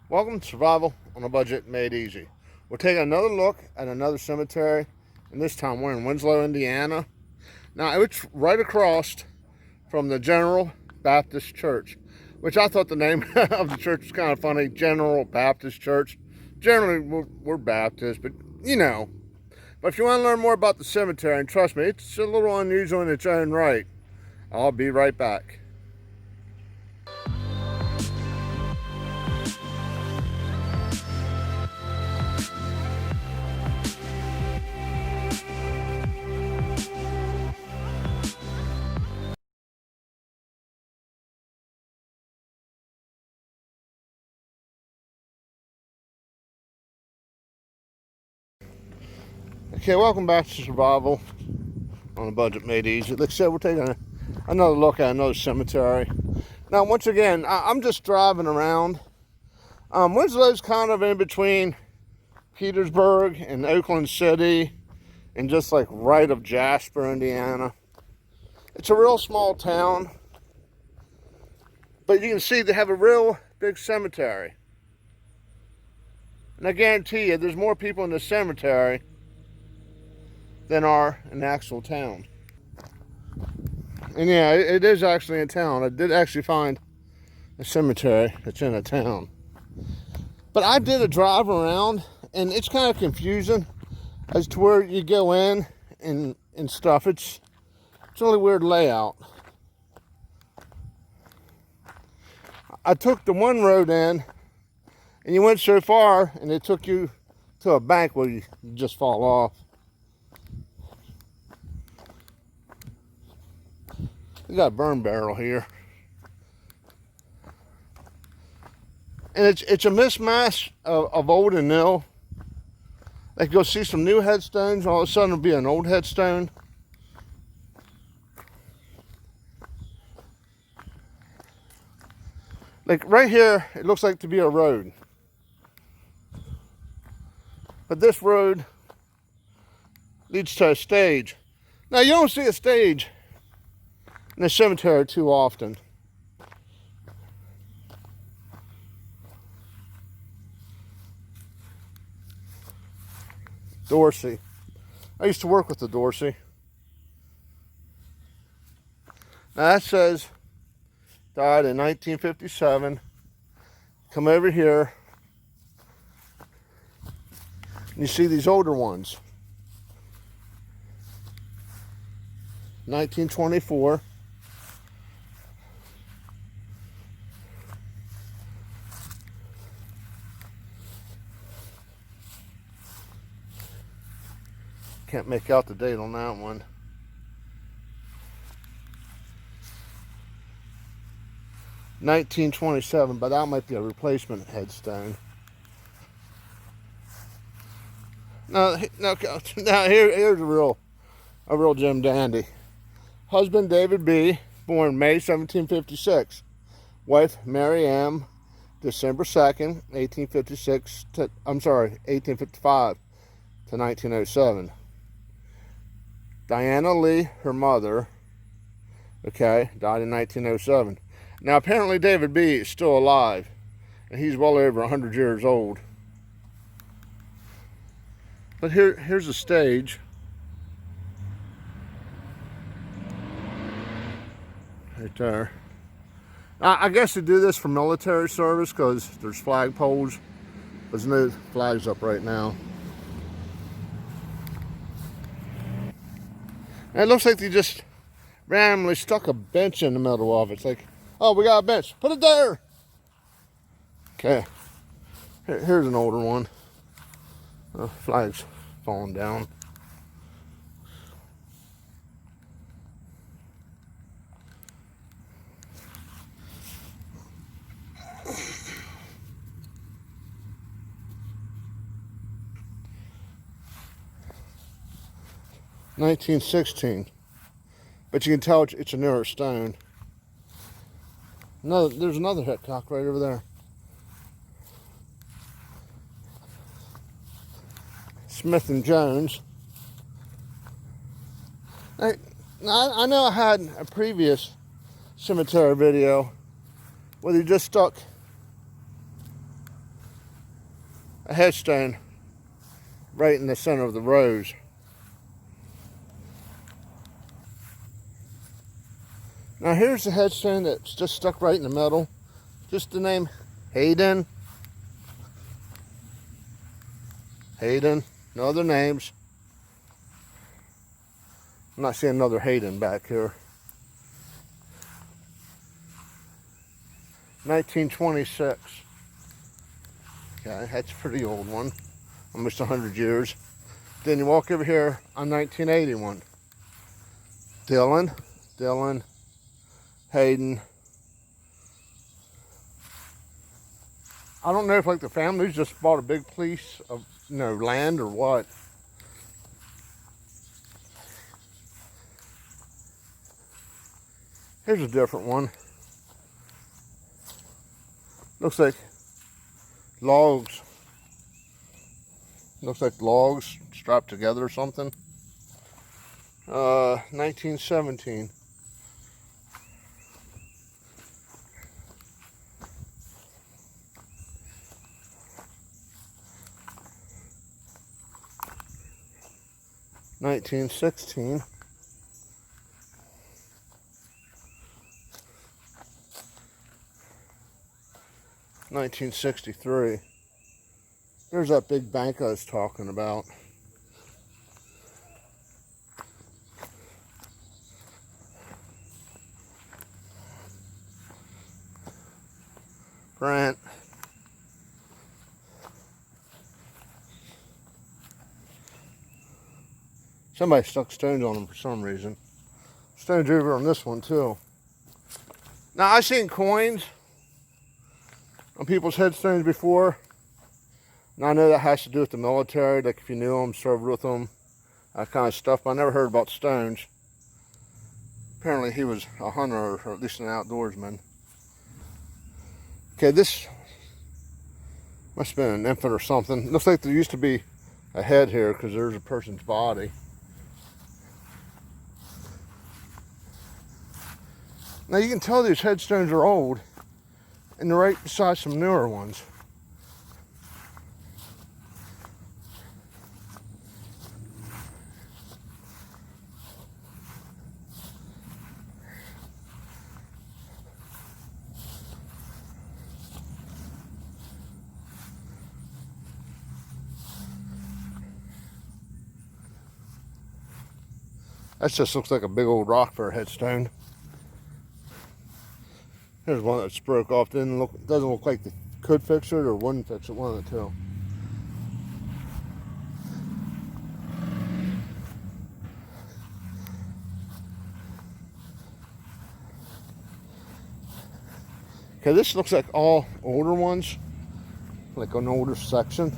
Welcome to Survival on a Budget Made Easy. We're taking another look at another cemetery, and this time we're in Winslow, Indiana. Now, it's right across from the General Baptist Church, which I thought the name of the church was kind of funny, General Baptist Church. Generally, we're Baptist, but you know. But if you want to learn more about the cemetery, and trust me, it's a little unusual in its own right, I'll be right back. Okay, welcome back to Survival on a Budget Made Easy. Like I said, we're taking another look at another cemetery. Now, once again, I'm just driving around. Winslow's kind of in between Petersburg and Oakland City, and just like right of Jasper, Indiana. It's a real small town, but you can see they have a real big cemetery. And I guarantee you, there's more people in the cemetery than are in the actual town. And yeah, it is actually in town. I did actually find a cemetery that's in a town. But I did a drive around, and it's kind of confusing as to where you go in and stuff. It's a really weird layout. I took the one road in, and you went so far, and it took you to a bank where you just fall off. We got a burn barrel here. And it's a mismatch of old and new. Like, go see some new headstones, all of a sudden it'll be an old headstone. Like right here, it looks like to be a road. But this road leads to a stage. Now, you don't see a stage in the cemetery too often. Dorsey. I used to work with the Dorsey. Now that says died in 1957. Come over here. And you see these older ones. 1924. Can't make out the date on that one. $1927, but that might be a replacement headstone. Now here's a real Jim Dandy. Husband David B., born May 1756. Wife Mary M., December 2nd, 1855 to 1907. Diana Lee, her mother, died in 1907. Now, apparently David B. is still alive, and he's well over 100 years old. But here's the stage. Right there. I guess they do this for military service because there's flag poles. There's no flags up right now. And it looks like they just randomly stuck a bench in the middle of it. It's like, oh, we got a bench. Put it there. Okay. Here's an older one. Flag's falling down. $1916, but you can tell it's a newer stone. No, there's another headcock right over there. Smith and Jones. I know I had a previous cemetery video where they just stuck a headstone right in the center of the rows. Now here's the headstone that's just stuck right in the middle. Just the name Hayden. Hayden. No other names. I'm not seeing another Hayden back here. 1926. Okay, that's a pretty old one. Almost 100 years. Then you walk over here on 1981. Dylan, Hayden. I don't know if like the families just bought a big piece of land or what. Here's a different one. Looks like logs. Looks like logs strapped together or something. 1917. (1916). 1963. There's that big bank I was talking about. Grant. Somebody stuck stones on them for some reason. Stones over on this one too. Now I've seen coins on people's headstones before. Now I know that has to do with the military, like if you knew them, served with them, that kind of stuff, but I never heard about stones. Apparently he was a hunter, or at least an outdoorsman. Okay, this must have been an infant or something. Looks like there used to be a head here because there's a person's body. Now you can tell these headstones are old, and they're right beside some newer ones. That just looks like a big old rock for a headstone. Here's one that's broke off. Doesn't look like they could fix it or wouldn't fix it, one of the two. Okay, this looks like all older ones, like an older section.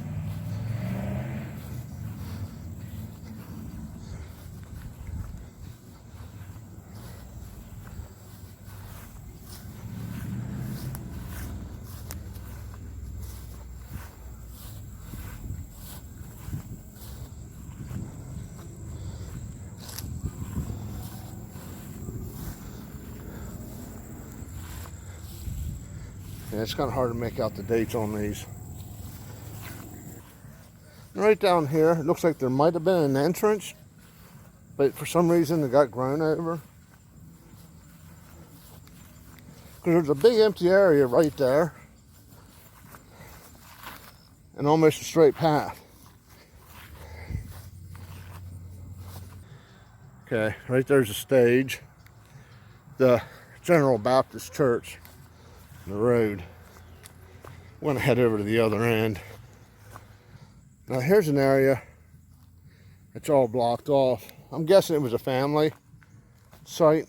Yeah, it's kind of hard to make out the dates on these. And right down here, it looks like there might have been an entrance, but for some reason it got grown over. Because there's a big empty area right there, and almost a straight path. Okay, right there's a stage. The General Baptist Church. The road. Want to head over to the other end. Now here's an area that's all blocked off. I'm guessing it was a family site.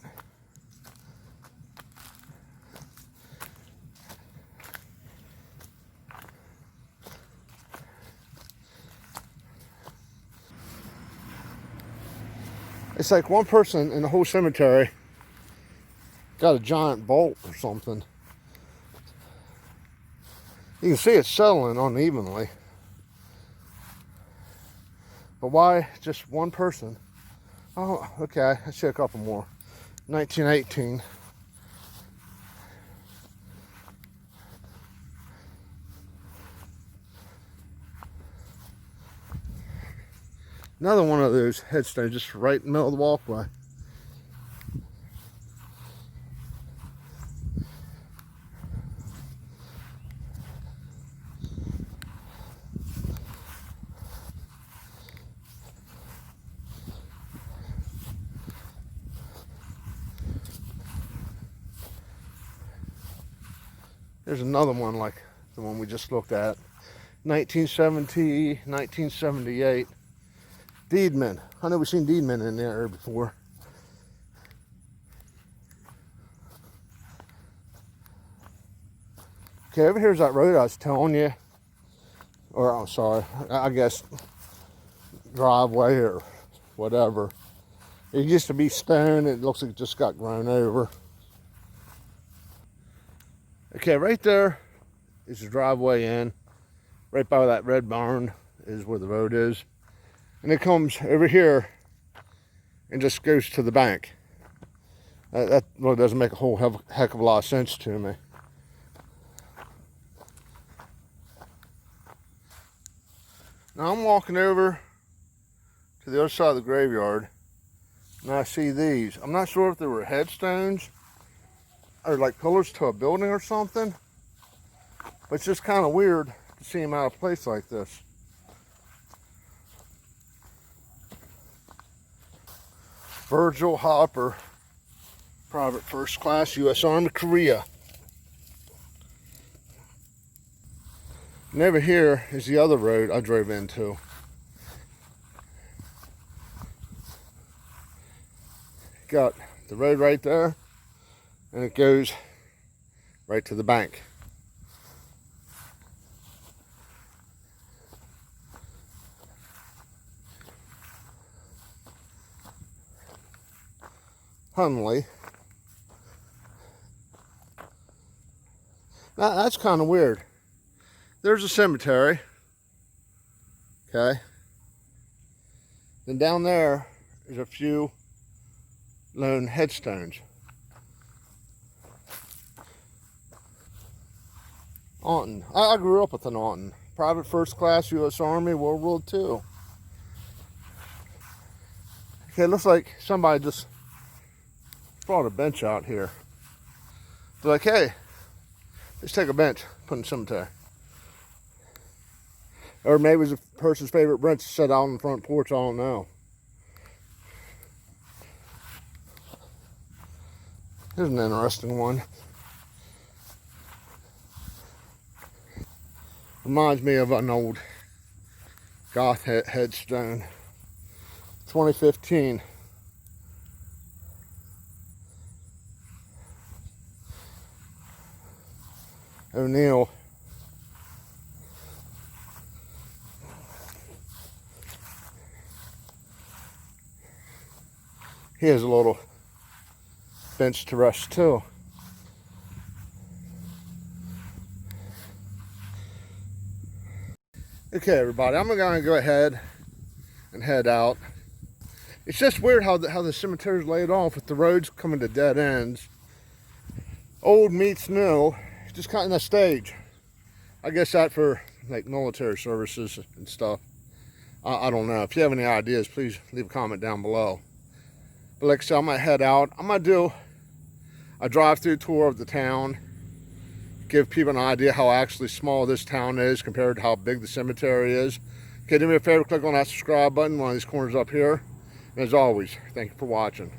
It's like one person in the whole cemetery got a giant bolt or something. You can see it's settling unevenly. But why just one person? Oh, okay, I see a couple more. 1918. Another one of those headstones just right in the middle of the walkway. There's another one like the one we just looked at. 1970, 1978. Deedman. I know we've seen Deedman in there before. Okay, over here's that road I was telling you. Or, I'm sorry, I guess driveway or whatever. It used to be stone. It looks like it just got grown over. Okay, right there is the driveway in. Right by that red barn is where the road is. And it comes over here and just goes to the bank. That really doesn't make a whole heck of a lot of sense to me. Now I'm walking over to the other side of the graveyard and I see these. I'm not sure if they were headstones or like pillars to a building or something, but it's just kind of weird to see them out of place like this. Virgil Hopper, Private First Class, U.S. Army, Korea. And over here is the other road I drove into. Got the road right there, and it goes right to the bank. Hunley. Now that's kind of weird. There's a cemetery. Okay. Then down there is a few lone headstones. Aunton. I grew up with an Aunton. Private First Class, U.S. Army, World War II. Okay, it looks like somebody just brought a bench out here. They're like, hey, let's take a bench, put in the cemetery. Or maybe it was a person's favorite bench to sit out on the front porch, I don't know. Here's an interesting one. Reminds me of an old goth headstone. 2015. O'Neill. He has a little bench to rest too. Okay, everybody, I'm gonna go ahead and head out. It's just weird how the cemetery's laid off with the roads coming to dead ends. Old meets new, just kind of a stage. I guess that for like military services and stuff. I don't know. If you have any ideas, please leave a comment down below. But like I said, I'm gonna head out. I'm gonna do a drive-through tour of the town, give people an idea how actually small this town is compared to how big the cemetery is. Okay, do me a favor, click on that subscribe button, one of these corners up here. And as always, thank you for watching.